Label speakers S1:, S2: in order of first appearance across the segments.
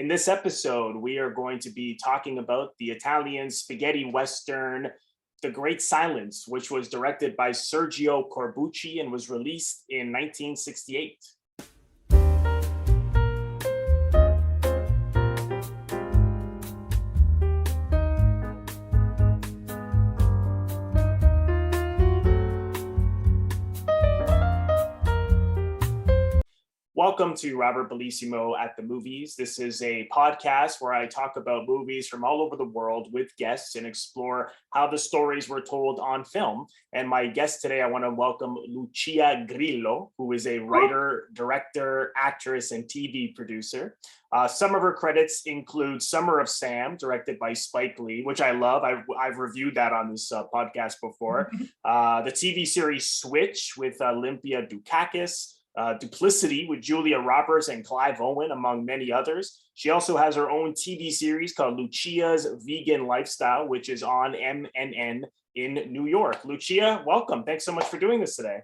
S1: In this episode, we are going to be talking about the Italian spaghetti western, The Great Silence, which was directed by Sergio Carbucci and was released in 1968. Welcome to Robert Bellissimo at the Movies. This is a podcast where I talk about movies from all over the world with guests and explore how the stories were told on film. And my guest today, I want to welcome Lucia Grillo, who is a writer, director, actress, and TV producer. Some of her credits include Summer of Sam, directed by Spike Lee, which I love. I've reviewed that on this podcast before. The TV series Switch with Olympia Dukakis. Duplicity with Julia Roberts and Clive Owen, among many others. She also has her own TV series called Lucia's Vegan Lifestyle, which is on MNN in New York. Lucia, welcome. Thanks so much for doing this today.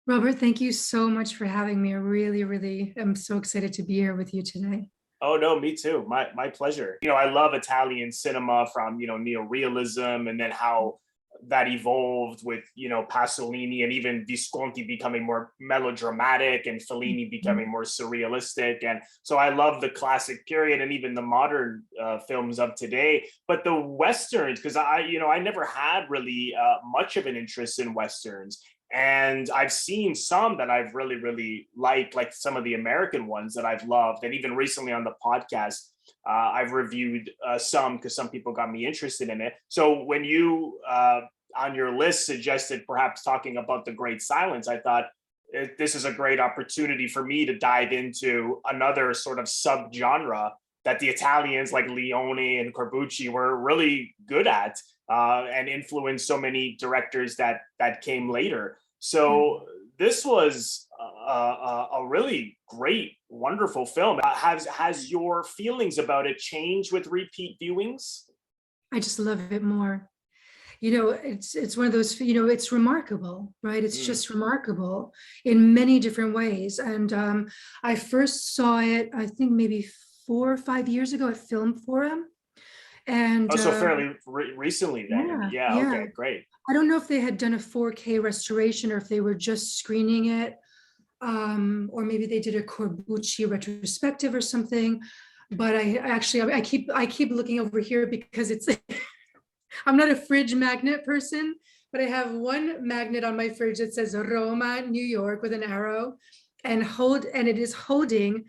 S2: Robert, thank you so much for having me. I really am so excited to be here with you today.
S1: Oh, no, me too. My pleasure. I love Italian cinema from, neorealism, and then how that evolved with, Pasolini and even Visconti becoming more melodramatic and Fellini becoming more surrealistic. And so I love the classic period and even the modern films of today. But the Westerns, because I never had really much of an interest in Westerns. And I've seen some that I've really liked, like some of the American ones that I've loved. And even recently on the podcast, I've reviewed some because some people got me interested in it. So when you on your list suggested perhaps talking about The Great Silence, I thought this is a great opportunity for me to dive into another sort of subgenre that the Italians like Leone and Carbucci were really good at and influenced so many directors that came later. So this was a really great, wonderful film. Has your feelings about it changed with repeat viewings?
S2: I just love it more. It's one of those, it's remarkable, right? It's just remarkable in many different ways. And I first saw it, I think maybe 4 or 5 years ago at Film Forum. And
S1: so fairly recently then. Yeah, okay, great.
S2: I don't know if they had done a 4K restoration or if they were just screening it, or maybe they did a Corbucci retrospective or something. But I keep looking over here because it's I'm not a fridge magnet person, but I have one magnet on my fridge that says Roma, New York with an arrow, and it is holding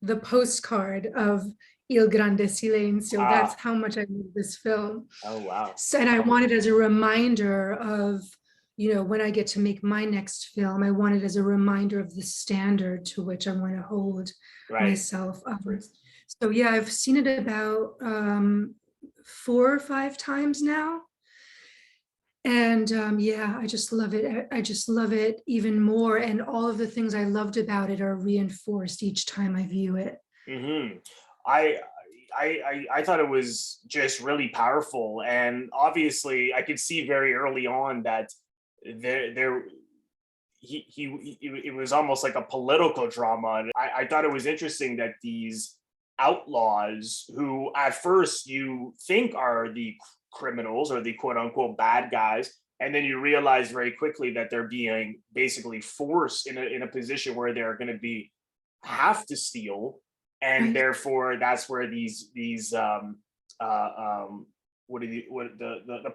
S2: the postcard of Il Grande Silenzio. That's how much I love this film.
S1: Oh, wow.
S2: So, and I want it as a reminder of, when I get to make my next film, I want it as a reminder of the standard to which I want to hold myself. So yeah, I've seen it about 4 or 5 times now. And I just love it. I just love it even more. And all of the things I loved about it are reinforced each time I view it.
S1: Mm-hmm. I thought it was just really powerful. And obviously I could see very early on that it was almost like a political drama. I thought it was interesting that these outlaws, who at first you think are the criminals or the quote unquote bad guys, and then you realize very quickly that they're being basically forced in a position where they're going to have to steal, and therefore that's where these the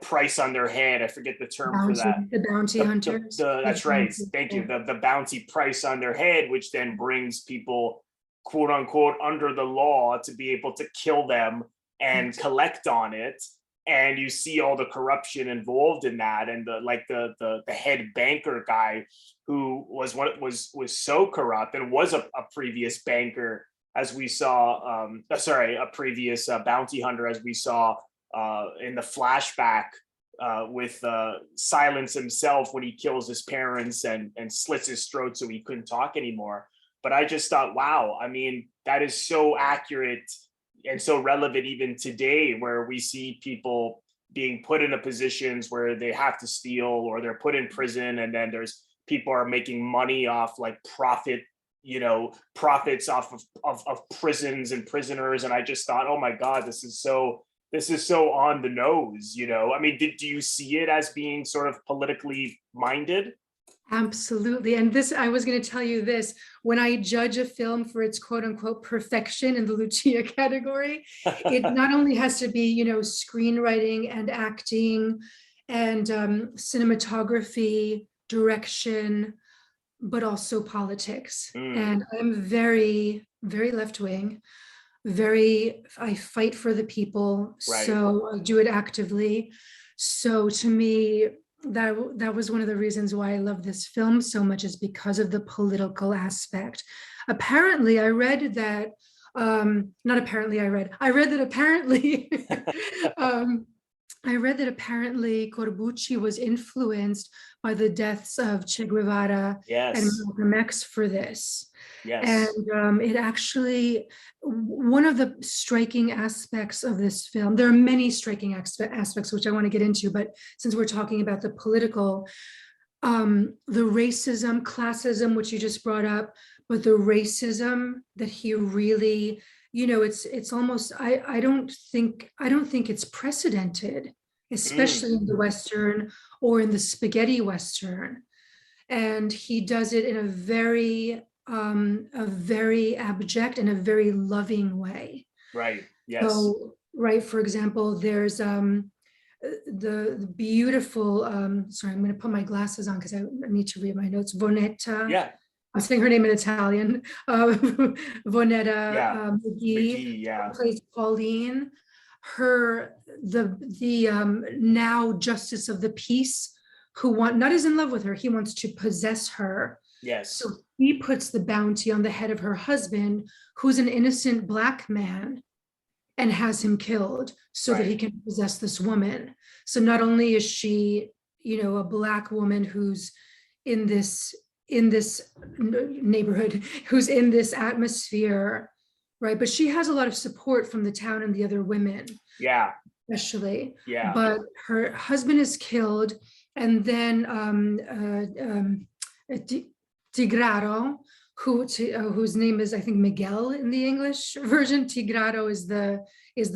S1: price on their head, I forget the term for that,
S2: the bounty hunters.
S1: That's right, thank you, the bounty price on their head, which then brings people quote unquote under the law to be able to kill them and collect on it. And you see all the corruption involved in that, and the head banker guy who was so corrupt and was a previous banker, as we saw, a previous bounty hunter, as we saw in the flashback with Silence himself when he kills his parents and slits his throat so he couldn't talk anymore. But I just thought, wow, I mean, that is so accurate and so relevant even today, where we see people being put into positions where they have to steal or they're put in prison, and then there's people are making money off like profit profits off of prisons and prisoners. And I just thought, oh my God, this is so on the nose, I mean, do you see it as being sort of politically minded?
S2: Absolutely. And this, I was going to tell you this, when I judge a film for its quote unquote perfection in the Lucia category, it not only has to be, screenwriting and acting and cinematography, direction, but also politics. And I'm very, very left-wing, I fight for the people.
S1: Right.
S2: So I do it actively. So to me, that was one of the reasons why I love this film so much, is because of the political aspect. Apparently, I read that, not apparently I read that apparently, I read that apparently Corbucci was influenced by the deaths of Che Guevara and Malcolm X for this.
S1: Yes.
S2: And it actually, one of the striking aspects of this film, there are many striking aspects which I want to get into, but since we're talking about the political, the racism, classism, which you just brought up, but the racism that he really, it's almost, I don't think it's precedented, especially in the Western or in the spaghetti Western. And he does it in a very abject and a very loving way.
S1: Right. Yes.
S2: So, right. For example, there's the beautiful, sorry, I'm going to put my glasses on because I need to read my notes. Vonetta.
S1: Yeah.
S2: I'm saying her name in Italian. Vonetta
S1: McGee, yeah.
S2: Plays Pauline. The now justice of the peace, not is in love with her, he wants to possess her.
S1: Yes.
S2: So he puts the bounty on the head of her husband, who's an innocent Black man, and has him killed so that he can possess this woman. So not only is she, a Black woman who's in this neighborhood, who's in this atmosphere, right? But she has a lot of support from the town and the other women.
S1: Yeah.
S2: Especially.
S1: Yeah.
S2: But her husband is killed, and then Tigraro, whose name is, I think, Miguel in the English version. Tigraro is the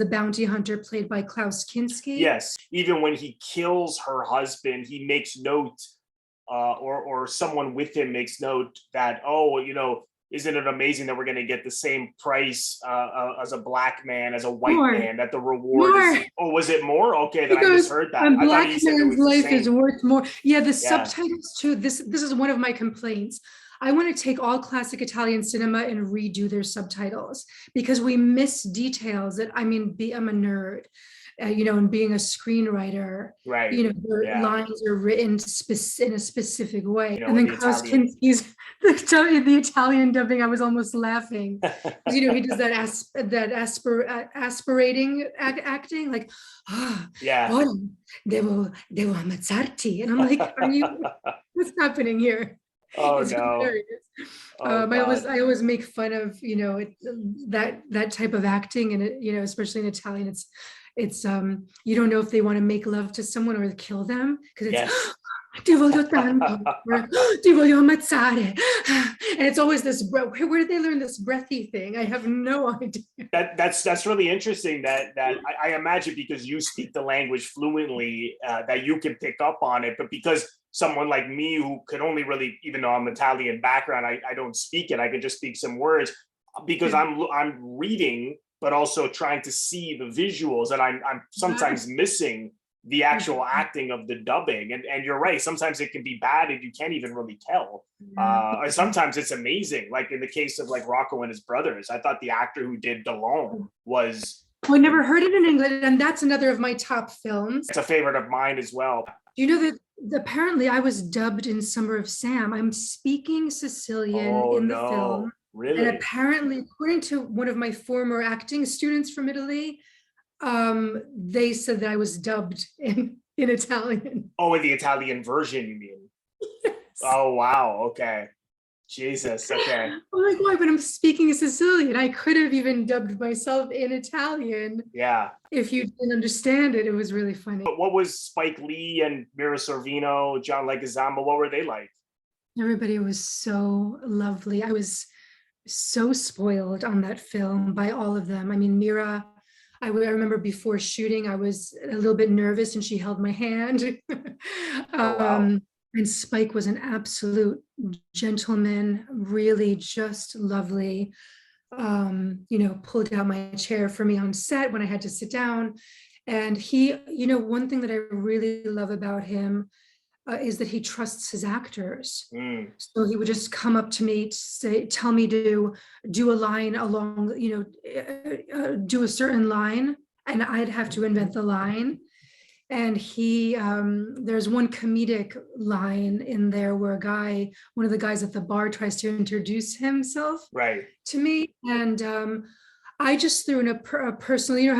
S2: bounty hunter played by Klaus Kinski.
S1: Yes, even when he kills her husband, he makes note, or someone with him makes note that, isn't it amazing that we're going to get the same price as a Black man, as a white man, that the reward is, was it more? Okay, then I misheard that.
S2: A Black man's life is worth more. Yeah, the subtitles too, this is one of my complaints. I want to take all classic Italian cinema and redo their subtitles, because we miss details that, I'm a nerd. And being a screenwriter,
S1: right?
S2: Lines are written in a specific way. And then Klaus Kinski's the Italian dubbing, I was almost laughing. He does that aspirating acting, like, devo ammazzarti, and I'm like, what's happening here?
S1: Oh,
S2: it's
S1: no.
S2: Hilarious. I always make fun of that type of acting, and especially in Italian, it's you don't know if they want to make love to someone or kill them, because it's ti voglio tanto, ti voglio ammazzare, and it's always this where did they learn this breathy thing? I have no idea.
S1: That's really interesting, that I imagine, because you speak the language fluently, that you can pick up on it, but because someone like me, who could only really, even though I'm Italian background, I don't speak it, I can just speak some words, because I'm reading but also trying to see the visuals, and I'm sometimes missing the actual acting of the dubbing. And you're right, sometimes it can be bad and you can't even really tell. Or sometimes it's amazing, like in the case of like Rocco and his brothers. I thought the actor who did Delon was...
S2: I never heard it in England, and that's another of my top films.
S1: It's a favorite of mine as well.
S2: You know that apparently I was dubbed in Summer of Sam. I'm speaking Sicilian in the film.
S1: Really?
S2: And apparently, according to one of my former acting students from Italy, they said that I was dubbed in Italian.
S1: Oh, in the Italian version, you mean?
S2: Yes.
S1: Oh, wow. Okay. Jesus. Okay.
S2: I'm like, why? But I'm speaking Sicilian. I could have even dubbed myself in Italian.
S1: Yeah.
S2: If you didn't understand it, it was really funny.
S1: But what was Spike Lee and Mira Sorvino, John Leguizamo? What were they like?
S2: Everybody was so lovely. I was so spoiled on that film by all of them. I mean, Mira, I remember before shooting, I was a little bit nervous and she held my hand.
S1: Oh wow.
S2: And Spike was an absolute gentleman, really just lovely. Pulled out my chair for me on set when I had to sit down. And he, one thing that I really love about him is that he trusts his actors.
S1: Mm.
S2: So he would just come up to me to tell me to do a line along, do a certain line, and I'd have to invent the line. And there's one comedic line in there where one of the guys at the bar tries to introduce himself
S1: Right.
S2: to me. And I just threw in a personal,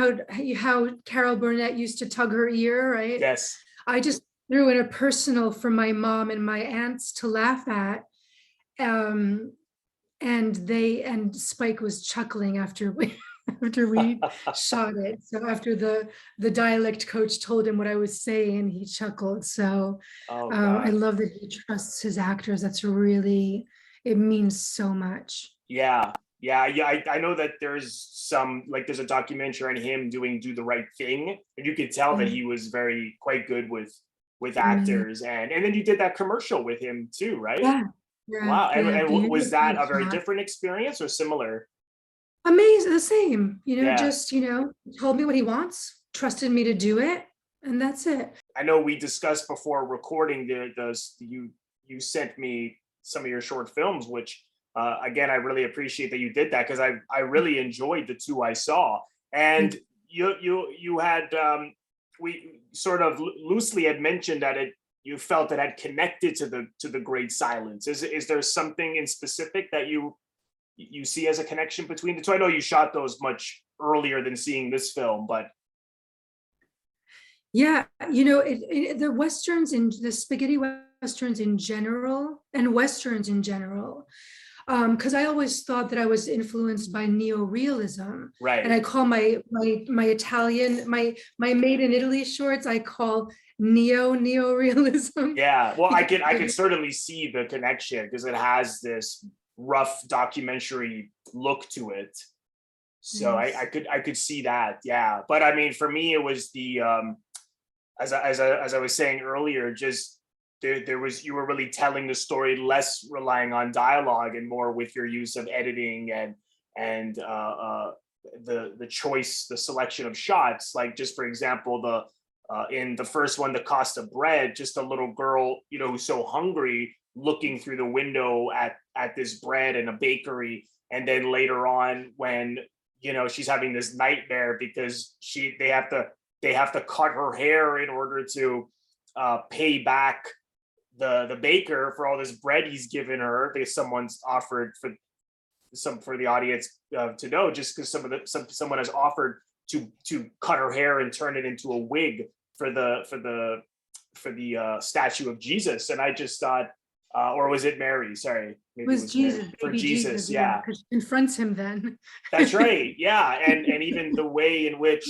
S2: how Carol Burnett used to tug her ear, right?
S1: Yes.
S2: I just threw in a personal for my mom and my aunts to laugh at. And Spike was chuckling after we shot it. So after the dialect coach told him what I was saying, he chuckled. So
S1: Oh
S2: I
S1: God.
S2: love that he trusts his actors. It means so much.
S1: Yeah. Yeah, I know that there's a documentary on him doing Do the Right Thing, and you could tell that he was quite good with
S2: Amazing.
S1: actors, and then you did that commercial with him too, right?
S2: Yeah, yeah,
S1: Wow.
S2: yeah.
S1: Was that
S2: Beautiful
S1: a very
S2: shot.
S1: different experience or similar?
S2: Amazing, the same,
S1: Yeah.
S2: just, told me what he wants, trusted me to do it, and that's it.
S1: I know we discussed before recording you sent me some of your short films, which again I really appreciate that you did that because I really enjoyed the two I saw, and you had we sort of loosely had mentioned that you felt it had connected to the Great Silence. Is there something in specific that you see as a connection between the two? I know you shot those much earlier than seeing this film, but
S2: Yeah, the Westerns and the spaghetti Westerns in general, and Westerns in general, because I always thought that I was influenced by neorealism, and
S1: right.
S2: I call my Italian, my made in Italy shorts, I call neorealism.
S1: Yeah, well, I
S2: Because
S1: could certainly see the connection because it has this rough documentary look to it. So
S2: Nice.
S1: I could see that. Yeah, but I mean, for me, it was the as I was saying earlier, just there was you were really telling the story less relying on dialogue and more with your use of editing and the choice, the selection of shots. Like just for example, the in the first one, the cost of bread, just a little girl, who's so hungry, looking through the window at this bread in a bakery, and then later on when she's having this nightmare because they have to cut her hair in order to pay back the baker for all this bread he's given her because someone's offered for the audience to know, just because someone has offered to cut her hair and turn it into a wig for the statue of Jesus. And I just thought, or was it Mary? Sorry,
S2: It
S1: maybe it
S2: was
S1: was Mary
S2: Jesus,
S1: for
S2: baby
S1: Jesus.
S2: Jesus, yeah,
S1: Yeah,
S2: because she confronts him then.
S1: that's right. Yeah, and even the way in which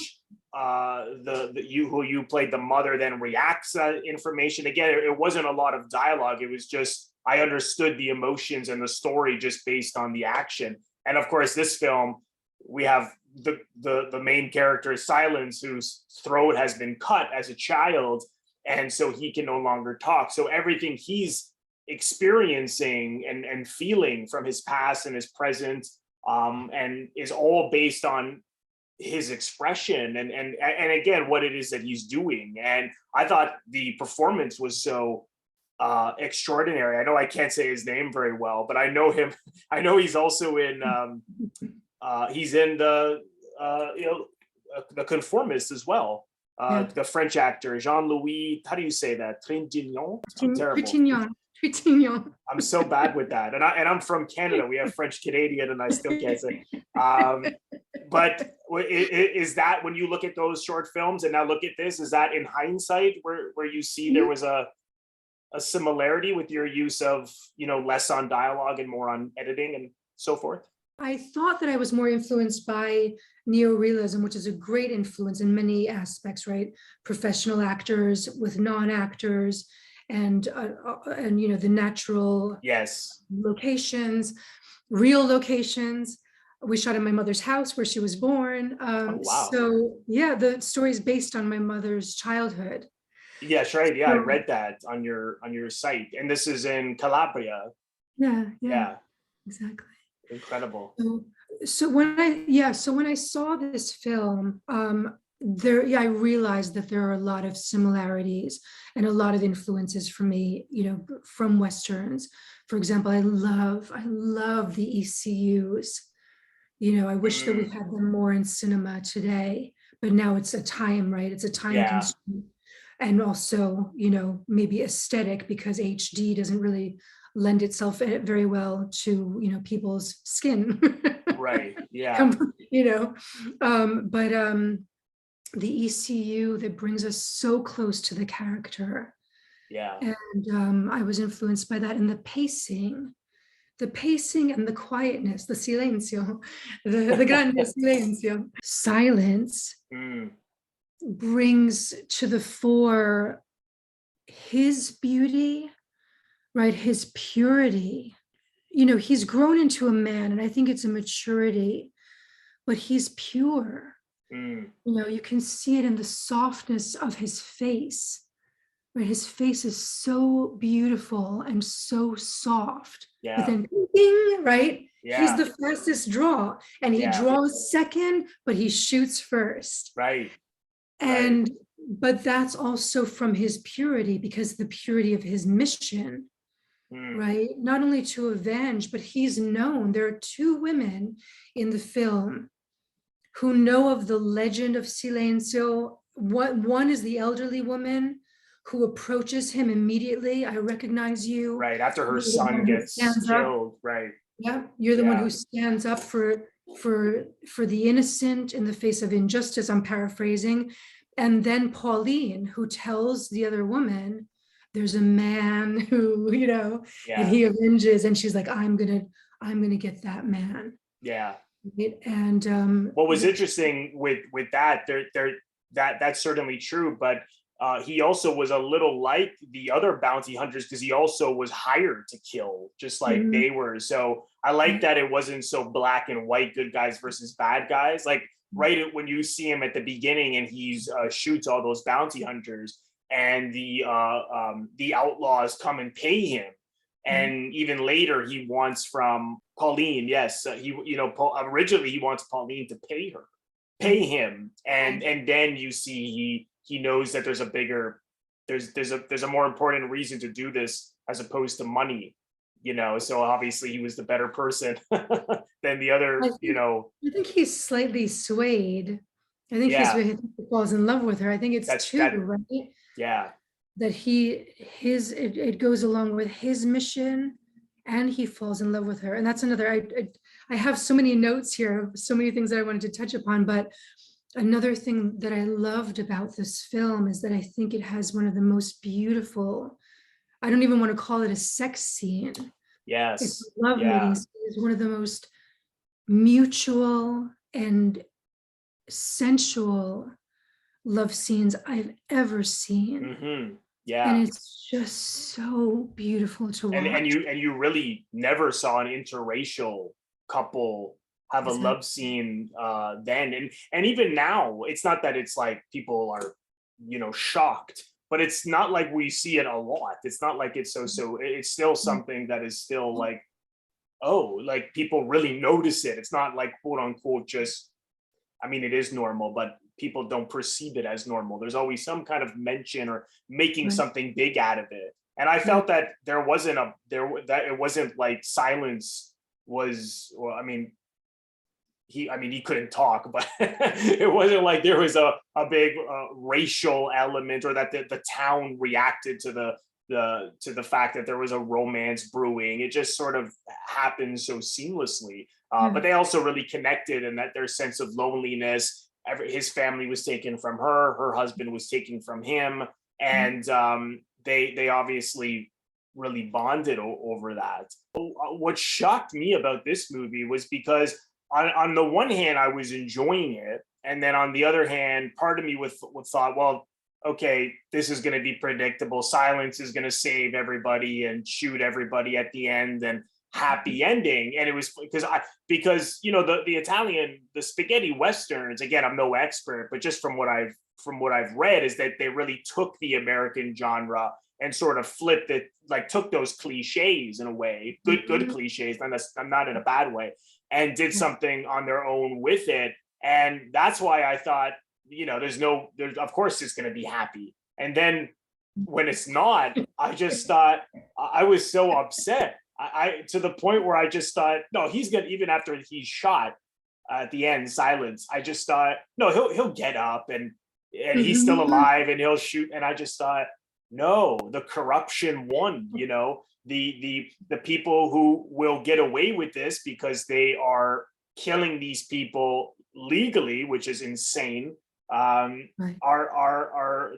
S1: the you who you played the mother then reacts information. Again, it wasn't a lot of dialogue. It was just I understood the emotions and the story just based on the action. And of course, this film we have the main character Silence, whose throat has been cut as a child, and so he can no longer talk. So everything he's experiencing and feeling from his past and his present and is all based on his expression and again what it is that he's doing. And I thought the performance was so extraordinary. I know I can't say his name very well, but I know him. I know he's also in he's in the Conformist as well.
S2: Yeah.
S1: The French actor Jean-Louis, how do you say that? Trintignant? I'm terrible.
S2: Trintignant, Trintignant.
S1: I'm so bad with that. I'm from Canada. We have French Canadian, and I still can't say. Um, but is that when you look at those short films and now look at this? Is that in hindsight where you see there was a similarity with your use of less on dialogue and more on editing and so forth?
S2: I thought that I was more influenced by neorealism, which is a great influence in many aspects, right? Professional actors with non-actors, and the natural
S1: Yes.
S2: locations. real locations. We shot in my mother's house where she was born.
S1: Oh, wow.
S2: So yeah, the story is based on my mother's childhood.
S1: Yes, right. Yeah, I
S2: So,
S1: read that on your site. And this is in Calabria.
S2: yeah,
S1: Yeah,
S2: exactly.
S1: incredible.
S2: So, so when I saw this film, I realized that there are a lot of similarities and a lot of influences for me, from Westerns. For example, I love the ECUs. I wish that we
S1: Mm,
S2: had them more in cinema today, but now it's a time, right? It's a time
S1: yeah,
S2: constraint. And also, maybe aesthetic, because HD doesn't really lend itself very well to, people's skin.
S1: right. Yeah,
S2: You know, but the ECU that brings us so close to the character.
S1: yeah.
S2: And I was influenced by that, and the pacing and the quietness, the silencio, the grande silencio, silence
S1: Mm,
S2: brings to the fore his beauty, right? His purity. He's grown into a man, and I think it's a maturity, but he's pure.
S1: mm,
S2: You can see it in the softness of his face. Right? His face is so beautiful and so soft. But
S1: yeah,
S2: then, ding, right? He's
S1: yeah,
S2: the fastest draw, and he
S1: yeah.
S2: draws second, but he shoots first.
S1: Right, right.
S2: And but that's also from his purity, because the purity of his mission,
S1: Mm,
S2: right? Not only to avenge, but he's known. There are two women in the film who know of the legend of Silencio. One is the elderly woman who approaches him immediately. I recognize you.
S1: right. After her
S2: You're the
S1: son
S2: one who
S1: gets
S2: stands up.
S1: killed. Right.
S2: Yeah, you're the one
S1: Yeah.
S2: who stands up for the innocent in the face of injustice. I'm paraphrasing. And then Pauline, who tells the other woman, there's a man who, and
S1: Yeah.
S2: he avenges, and she's like, I'm gonna get that man.
S1: Yeah.
S2: Right? And
S1: What was interesting with that, that's certainly true, but he also was a little like the other bounty hunters because he also was hired to kill, just like
S2: mhm,
S1: they were. So I like that it wasn't so black and white, good guys versus bad guys. Like right when you see him at the beginning and he's shoots all those bounty hunters, and the outlaws come and pay him,
S2: right.
S1: and even later he wants from Pauline. Yes, originally he wants Pauline to pay
S2: Right.
S1: him, and then you see he knows that there's a bigger, there's a more important reason to do this as opposed to money. So obviously he was the better person than the
S2: I
S1: other.
S2: think I think he's slightly swayed. I think
S1: Yeah,
S2: he falls in love with her. I think it's
S1: that's
S2: two,
S1: that.
S2: right?
S1: Yeah,
S2: That it goes along with his mission, and he falls in love with her. And that's another, I have so many notes here, so many things that I wanted to touch upon, but another thing that I loved about this film is that I think it has one of the most beautiful, I don't even want to call it a sex scene. It's
S1: yes,
S2: a lovemaking
S1: yeah.
S2: scene. It's one of the most mutual and sensual love scenes I've ever seen. And
S1: Yeah.
S2: it's just so beautiful to
S1: And
S2: watch.
S1: you really never saw an interracial couple have a
S2: Exactly.
S1: love scene then, and even now it's not that it's like people are shocked, but it's not like we see it a lot. It's not like it's still something that is still like, oh, like people really notice it. It's not like quote unquote just, I mean, it is normal, but people don't perceive it as normal. There's always some kind of mention or making
S2: Right,
S1: something big out of it. And I
S2: right,
S1: felt that that it wasn't like silence was, well, he couldn't talk, but it wasn't like there was a big racial element, or that the town reacted to the fact that there was a romance brewing. It just sort of happened so seamlessly.
S2: yeah,
S1: But they also really connected, and that their sense of loneliness. His family was taken from her husband was taken from him,
S2: right,
S1: and they obviously really bonded over that. What shocked me about this movie was because on the one hand, I was enjoying it, and then on the other hand, part of me with thought, well, okay, this is going to be predictable. Silence is going to save everybody and shoot everybody at the end, and happy ending. And it was because you know, the Italian, the spaghetti westerns, again, I'm no expert, but just from what I've read, is that they really took the American genre and sort of flipped it, like took those cliches in a way, good cliches, not in a bad way, and did something on their own with it. And that's why I thought, you know, there's of course it's going to be happy. And then when it's not, I just thought, I was so upset. I to the point where I just thought, no, he's gonna, even after he's shot at the end, silence, I just thought, no, he'll get up and he's still alive and he'll shoot. And I just thought, no, the corruption won, you know, the people who will get away with this because they are killing these people legally, which is insane. Right.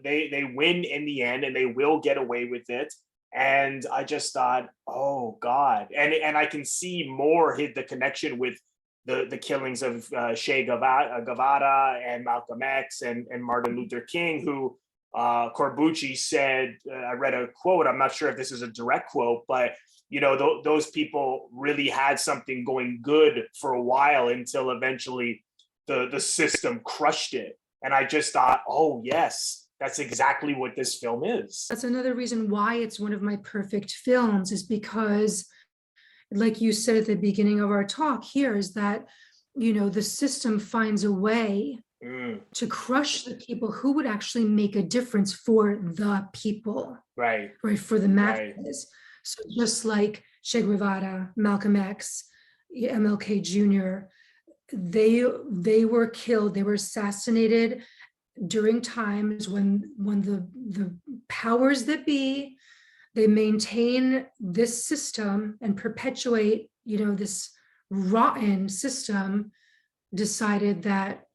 S1: They win in the end, and they will get away with it. And I just thought, oh God, and I can see more the connection with the killings of Che Guevara and Malcolm X and Martin Luther King, who Corbucci said, I read a quote, I'm not sure if this is a direct quote, but you know, those people really had something going good for a while until eventually the system crushed it. And I just thought, oh yes, that's exactly what this film is.
S2: That's another reason why it's one of my perfect films, is because, like you said at the beginning of our talk here, is that, you know, the system finds a way to crush the people who would actually make a difference for the people, right, for the masses. Right. So just like Che Guevara, Malcolm X, MLK Jr., they were killed, they were assassinated during times when the powers that be, they maintain this system and perpetuate, you know, this rotten system, decided that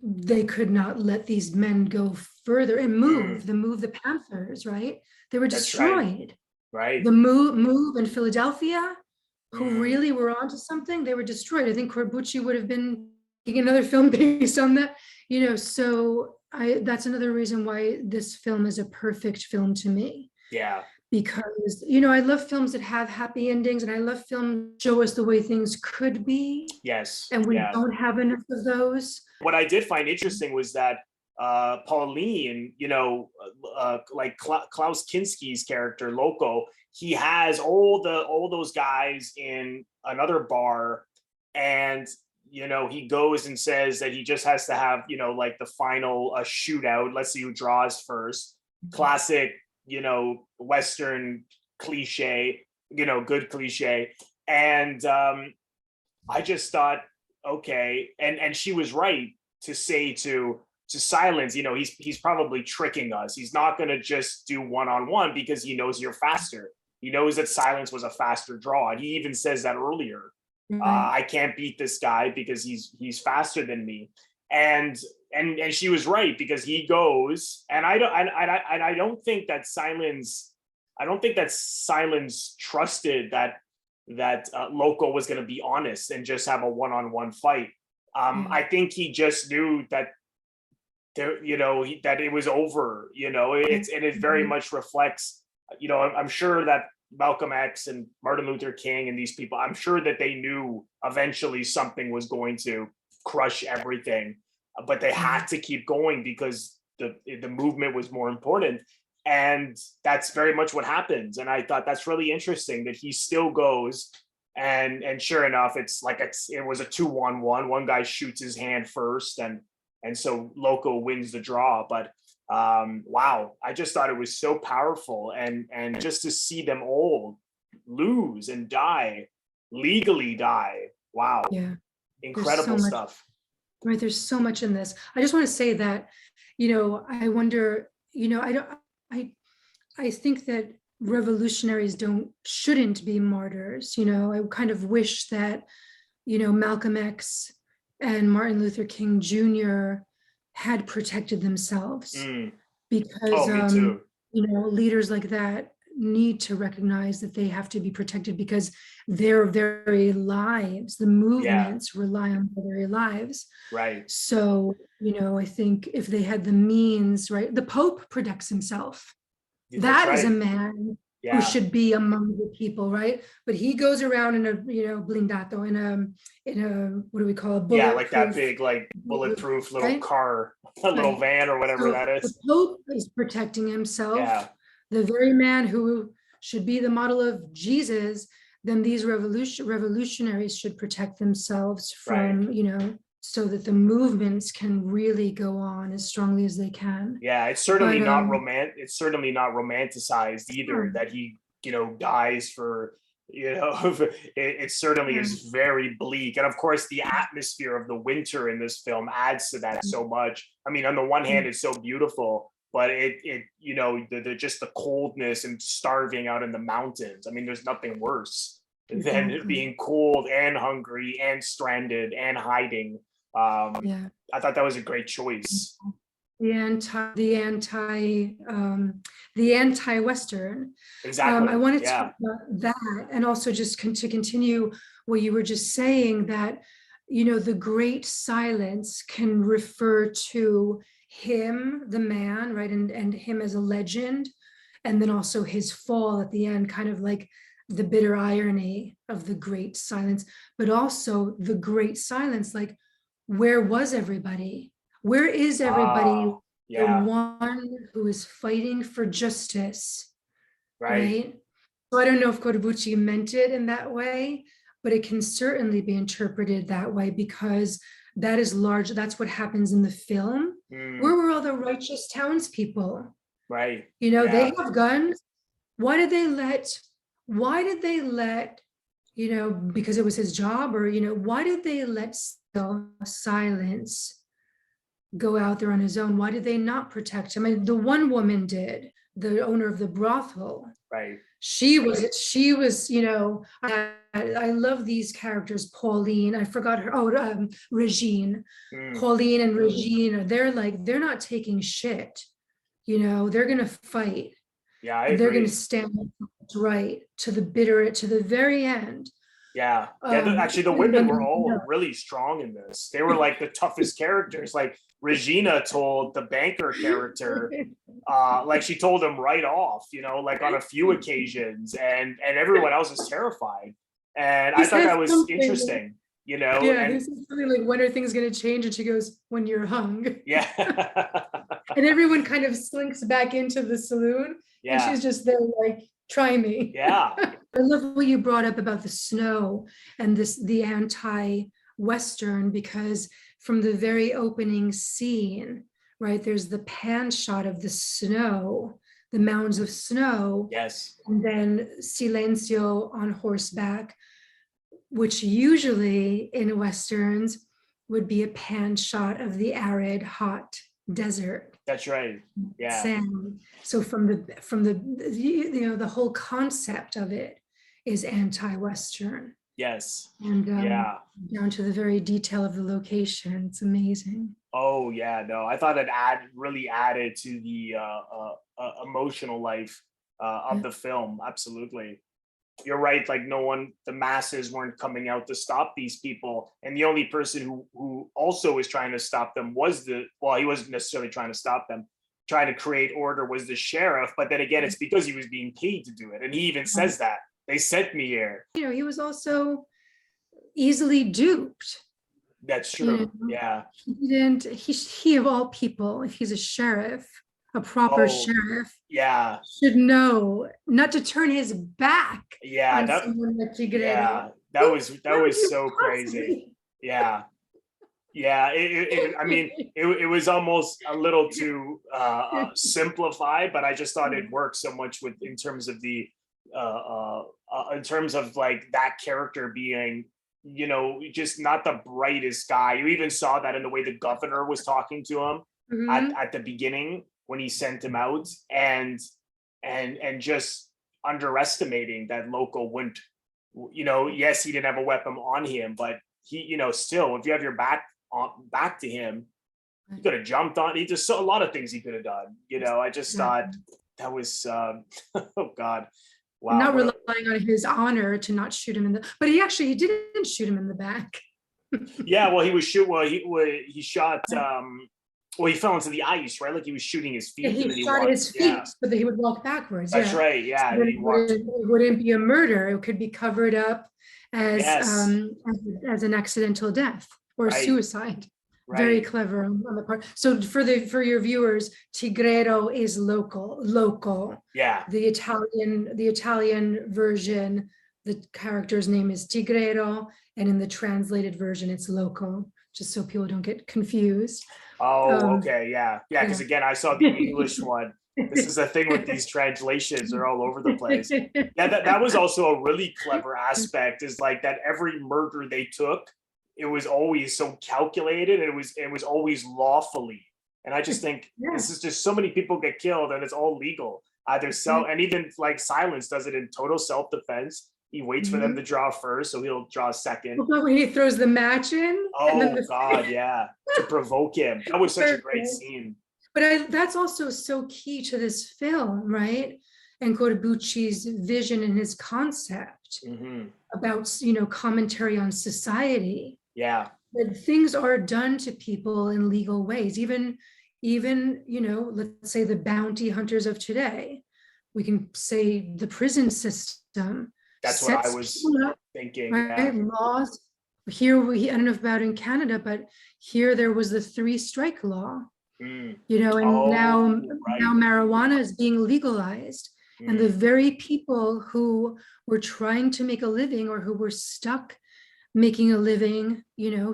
S2: they could not let these men go further and move the Panthers, right? They were destroyed. Right. The move in Philadelphia, who really were onto something, they were destroyed. I think Corbucci would have been making another film based on that, you know. So that's another reason why this film is a perfect film to me. Yeah. Because, you know, I love films that have happy endings, and I love films that show us the way things could be. Yes. And we don't have enough of those.
S1: What I did find interesting was that Pauline, you know, like Klaus Kinski's character, Loco, he has all those guys in another bar, and you know, he goes and says that he just has to have, you know, like the final shootout. Let's see who draws first. Classic, you know, Western cliche, you know, good cliche. And I just thought, okay, and she was right to say to Silence, you know, he's probably tricking us. He's not going to just do one-on-one because he knows you're faster. He knows that Silence was a faster draw, and he even says that earlier. I can't beat this guy because he's faster than me. And she was right, because he goes, and I don't think that Silence trusted that Loco was going to be honest and just have a one-on-one fight. I think he just knew that there, you know, that it was over, you know. It very much reflects, you know, I'm sure that Malcolm X and Martin Luther King and these people, I'm sure that they knew eventually something was going to crush everything, but they had to keep going because the movement was more important. And that's very much what happens. And I thought that's really interesting that he still goes, and sure enough, it was a 2-1-1. One guy shoots his hand first, and so Loco wins the draw. But wow, I just thought it was so powerful, and just to see them all lose and legally die. Wow. Yeah. Incredible stuff.
S2: Right. There's so much in this. I just want to say that, you know, I wonder, you know, I think that revolutionaries shouldn't be martyrs. You know, I kind of wish that, you know, Malcolm X and Martin Luther King Jr. had protected themselves, because you know, leaders like that need to recognize that they have to be protected, because their very lives, the movements rely on their very lives. Right. So, you know, I think if they had the means, right, the Pope protects himself. That is a man who
S1: Yeah.
S2: should be among the people, right? But he goes around in a, blindato, in a what do we call it,
S1: Yeah, like that
S2: bulletproof,
S1: big, like bulletproof little
S2: right?
S1: car, a little
S2: Right.
S1: van or whatever
S2: So
S1: that
S2: the
S1: is.
S2: Pope is protecting himself,
S1: Yeah.
S2: the very man who should be the model of Jesus. Then these revolutionaries should protect themselves
S1: Right.
S2: from, so that the movements can really go on as strongly as they can.
S1: Yeah,
S2: But
S1: it's certainly not romanticized either that he, dies for, it certainly
S2: yeah,
S1: is very bleak. And of course, the atmosphere of the winter in this film adds to that so much. I mean, on the one hand, it's so beautiful, but the just the coldness and starving out in the mountains. I mean, there's nothing worse than
S2: exactly.
S1: being cold and hungry and stranded and hiding.
S2: Yeah.
S1: I thought that was a great choice.
S2: The anti-Western.
S1: Exactly.
S2: I wanted to
S1: Yeah.
S2: talk about that, and also just to continue what you were just saying, that the great silence can refer to him, the man, right, and him as a legend, and then also his fall at the end, kind of like the bitter irony of the great silence, but also the great silence, like, where was everybody? Where is everybody? The
S1: Yeah.
S2: one who is fighting for justice,
S1: Right.
S2: right? So I don't know if Corbucci meant it in that way, but it can certainly be interpreted that way, because that is large. That's what happens in the film. Where were all the righteous townspeople?
S1: Right.
S2: They
S1: Yeah.
S2: have guns. Why did they let, because it was his job, or, why did they let silence go out there on his own? Why did they not protect him? I mean, the one woman did, the owner of the brothel.
S1: Right.
S2: She was, I love these characters. Pauline, I forgot her. Oh, Regine. Pauline and Regine, they're not taking shit. They're going to fight.
S1: Yeah, I
S2: They're going to
S1: agree.
S2: stand right to the very end.
S1: Yeah. Yeah. Actually, the
S2: And
S1: women
S2: then,
S1: were all really strong in this. They were like the toughest characters. Like Regina told the banker character, like she told him right off, like on a few occasions, and everyone else is terrified. And I thought that was interesting,
S2: Yeah,
S1: and
S2: he says something like, when are things going to change? And she goes, when you're hung.
S1: yeah.
S2: And everyone kind of slinks back into the saloon.
S1: Yeah.
S2: And she's just there like, try me.
S1: Yeah.
S2: I love what you brought up about the snow and the anti-Western, because from the very opening scene, right, there's the pan shot of the snow, the mounds of snow.
S1: Yes.
S2: And then Silencio on horseback, which usually in Westerns would be a pan shot of the arid, hot desert.
S1: That's right. Yeah.
S2: Sand. So from the whole concept of it is anti-Western.
S1: Yes.
S2: And
S1: yeah.
S2: down to the very detail of the location. It's amazing.
S1: Oh yeah, no, I thought it really added to the emotional life of the film. Absolutely. You're right. Like the masses weren't coming out to stop these people. And the only person who also was trying to stop them he wasn't necessarily trying to stop them, trying to create order, was the sheriff. But then again, it's because he was being paid to do it. And he even says that. They sent me here.
S2: He was also easily duped.
S1: That's true. Yeah.
S2: He of all people, if he's a sheriff, a proper sheriff,
S1: yeah,
S2: should know not to turn his back on someone like Tigre.
S1: Yeah, that was so crazy. Yeah. Yeah, I mean, it was almost a little too simplified, but I just thought it worked so much in terms of in terms of like that character being, just not the brightest guy. You even saw that in the way the governor was talking to him at the beginning when he sent him out, and just underestimating that local wouldn't, yes, he didn't have a weapon on him, but he, still, if you have your back to him, he could have jumped on. He just saw a lot of things he could have done. I just thought that was, oh God, wow.
S2: Not relying on his honor to not shoot him but he didn't shoot him in the back.
S1: Yeah, well, he was shoot. Well, he shot Well, he fell into the ice, right? Like he was shooting his feet, and
S2: He
S1: then he
S2: shot
S1: walked.
S2: his feet,
S1: Yeah,
S2: but he would walk backwards.
S1: that's
S2: Yeah.
S1: right.
S2: So
S1: Yeah, and
S2: then
S1: then he walked.
S2: it wouldn't be a murder. It could be covered up
S1: Yes,
S2: as an accidental death or
S1: right,
S2: suicide. Very
S1: right.
S2: clever on the part. So for your viewers, Tigrero is local.
S1: Yeah.
S2: The Italian version, the character's name is Tigrero, and in the translated version, it's loco. Just so people don't get confused.
S1: Oh,
S2: Um,
S1: okay. Yeah, yeah. Because
S2: yeah.
S1: again, I saw the English one. This is the thing with these translations; they're all over the place. Yeah, that was also a really clever aspect. Is like that every murder they took, it was always so calculated. And it was always lawfully. And I just think
S2: Yeah.
S1: this is just so many people get killed, and it's all legal. Either and even like Silence does it in total self defense. He waits for them to draw first, so he'll draw second.
S2: When he throws the match in, and then
S1: Oh God, yeah, to provoke him. That was such a great scene.
S2: But that's also so key to this film, right? And Corbucci's vision and his concept about, commentary on society.
S1: Yeah,
S2: That things are done to people in legal ways. Even, let's say the bounty hunters of today. We can say the prison system.
S1: that's what I was thinking.
S2: Right? Yeah. Laws. Here, I don't know about in Canada, but here there was the 3-strike law. And now marijuana is being legalized. And the very people who were trying to make a living or who were stuck making a living,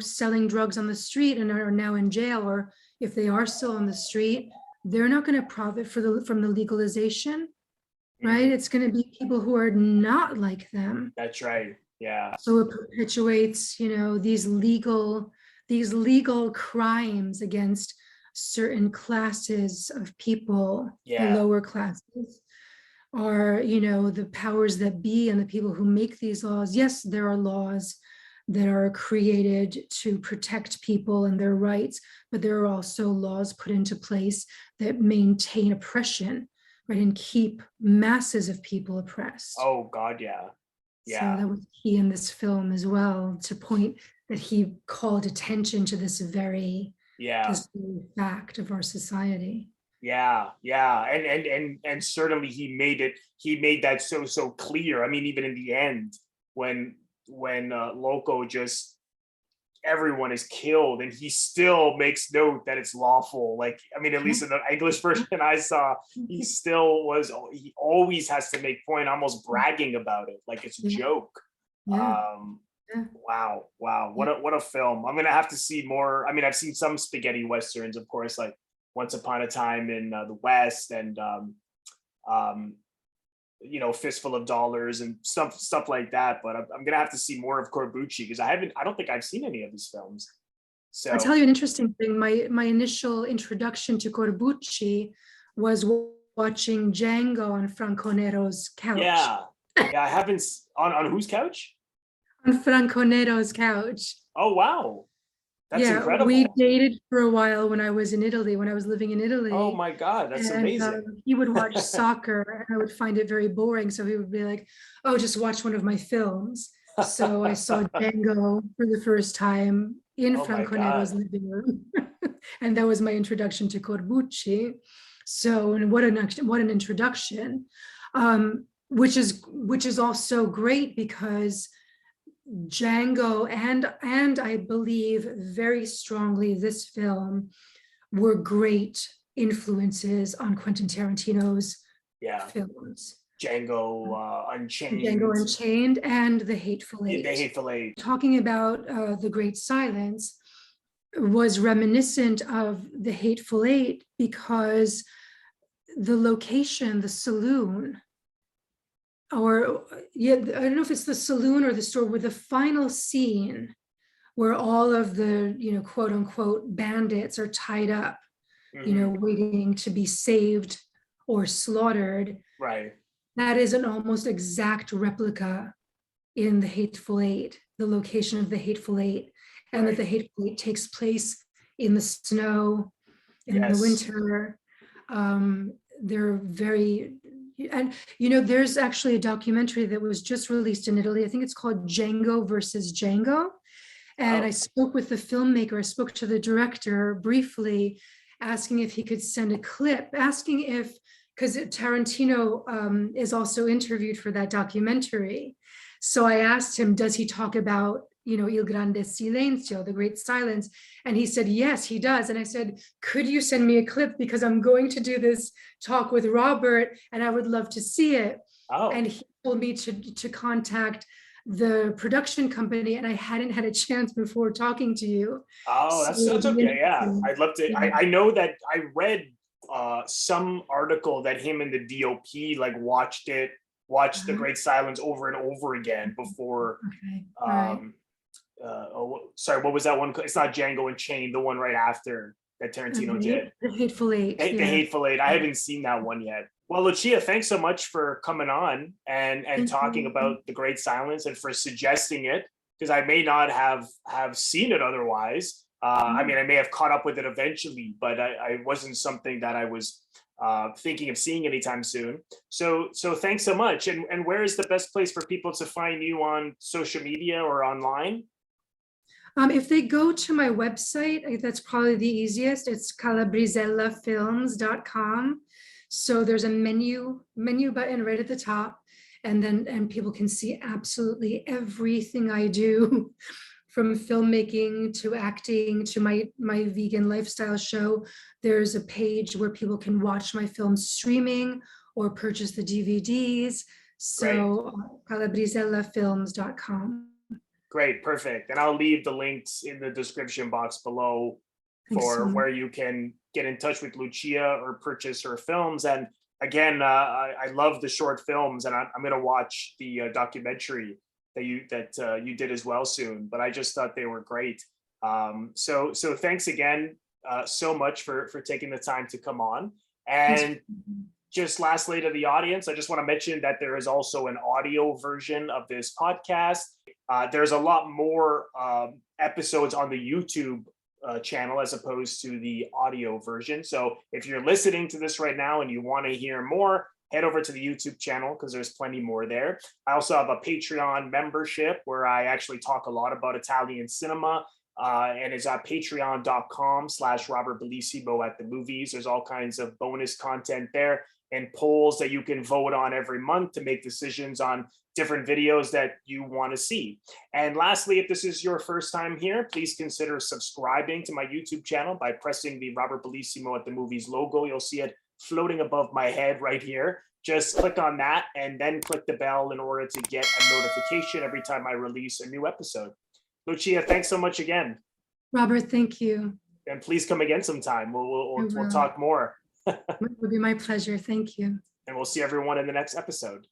S2: selling drugs on the street and are now in jail, or if they are still on the street, they're not going to profit from the legalization, right? It's going to be people who are not like them.
S1: That's right. Yeah.
S2: So it perpetuates, these legal crimes against certain classes of people, the lower classes, are, the powers that be and the people who make these laws. Yes, there are laws that are created to protect people and their rights, but there are also laws put into place that maintain oppression, right, and keep masses of people oppressed.
S1: Oh God, yeah. Yeah.
S2: So that was key in this film as well, to point that he called attention to this very fact of our society.
S1: Yeah, and certainly he made that so clear. I mean, even in the end, when Loco just everyone is killed, and he still makes note that it's lawful. Like, I mean, at least in the English version I saw, he always has to make point, almost bragging about it, like it's a joke. Wow, what a film. I'm gonna have to see more. I mean, I've seen some spaghetti westerns, of course, like Once Upon a Time in the West, and Fistful of Dollars and stuff like that. But I'm gonna have to see more of Corbucci, because I don't think I've seen any of his films. So
S2: I'll tell you an interesting thing. My initial introduction to Corbucci was watching Django on Franco Nero's couch.
S1: Yeah, I haven't on whose couch?
S2: On Franco Nero's couch.
S1: Oh wow. That's incredible.
S2: We dated for a while when I was in Italy, when I was living in Italy.
S1: Oh my God, that's amazing.
S2: He would watch soccer, and I would find it very boring. So he would be like, "Oh, just watch one of my films." So I saw Django for the first time in Franco Nero's living room, and that was my introduction to Corbucci. So, and what an introduction, which is also great, because Django and I believe very strongly this film were great influences on Quentin Tarantino's films.
S1: Django
S2: Unchained and The Hateful Eight.
S1: The Hateful Eight.
S2: Talking about The Great Silence was reminiscent of The Hateful Eight, because the location, the saloon, or I don't know if it's the saloon or the store, where the final scene where all of the, quote unquote bandits are tied up, waiting to be saved or slaughtered.
S1: Right.
S2: That is an almost exact replica in The Hateful Eight, the location of The Hateful Eight, and that The Hateful Eight takes place in the snow, in the winter. They're very, and there's actually a documentary that was just released in Italy. I think it's called Django versus Django. And I spoke with the filmmaker, I spoke to the director briefly, asking if he could send a clip, asking if, because Tarantino is also interviewed for that documentary. So I asked him, does he talk about, Il Grande Silencio, the Great Silence? And he said, yes, he does. And I said, could you send me a clip? Because I'm going to do this talk with Robert and I would love to see it.
S1: Oh.
S2: And he told me to contact the production company, and I hadn't had a chance before talking to you.
S1: Oh, that's okay. Yeah, I'd love to.
S2: Yeah.
S1: I know that I read some article that him and the DOP like watched the Great Silence over and over again before.
S2: Okay. Right.
S1: Sorry, what was that one? It's not Django Unchained, the one right after that Tarantino did.
S2: The Hateful Eight.
S1: The Hateful Eight. I haven't seen that one yet. Well, Lucia, thanks so much for coming on and talking about the Great Silence and for suggesting it, because I may not have seen it otherwise. I mean, I may have caught up with it eventually, but I wasn't something that I was thinking of seeing anytime soon. So thanks so much. And where is the best place for people to find you on social media or online?
S2: If they go to my website, that's probably the easiest. It's calabrizellafilms.com. So there's a menu button right at the top, and people can see absolutely everything I do, from filmmaking to acting to my vegan lifestyle show. There's a page where people can watch my films streaming or purchase the DVDs. So calabrizellafilms.com.
S1: Great, perfect. And I'll leave the links in the description box below for where you can get in touch with Lucia or purchase her films. And again, I love the short films, and I'm going to watch the documentary that you did as well soon. But I just thought they were great. So thanks again so much for taking the time to come on. And just lastly to the audience, I just want to mention that there is also an audio version of this podcast. There's a lot more episodes on the YouTube channel as opposed to the audio version. So if you're listening to this right now and you want to hear more, head over to the YouTube channel because there's plenty more there. I also have a Patreon membership where I actually talk a lot about Italian cinema, and it's at patreon.com/Robert Bellissimo at the movies. There's all kinds of bonus content there and polls that you can vote on every month to make decisions on different videos that you want to see. And lastly, if this is your first time here, please consider subscribing to my YouTube channel by pressing the Robert Bellissimo at the movies logo. You'll see it floating above my head right here. Just click on that and then click the bell in order to get a notification every time I release a new episode. Lucia, thanks so much again.
S2: Robert, thank you.
S1: And please come again sometime. We'll talk more.
S2: It would be my pleasure. Thank you.
S1: And we'll see everyone in the next episode.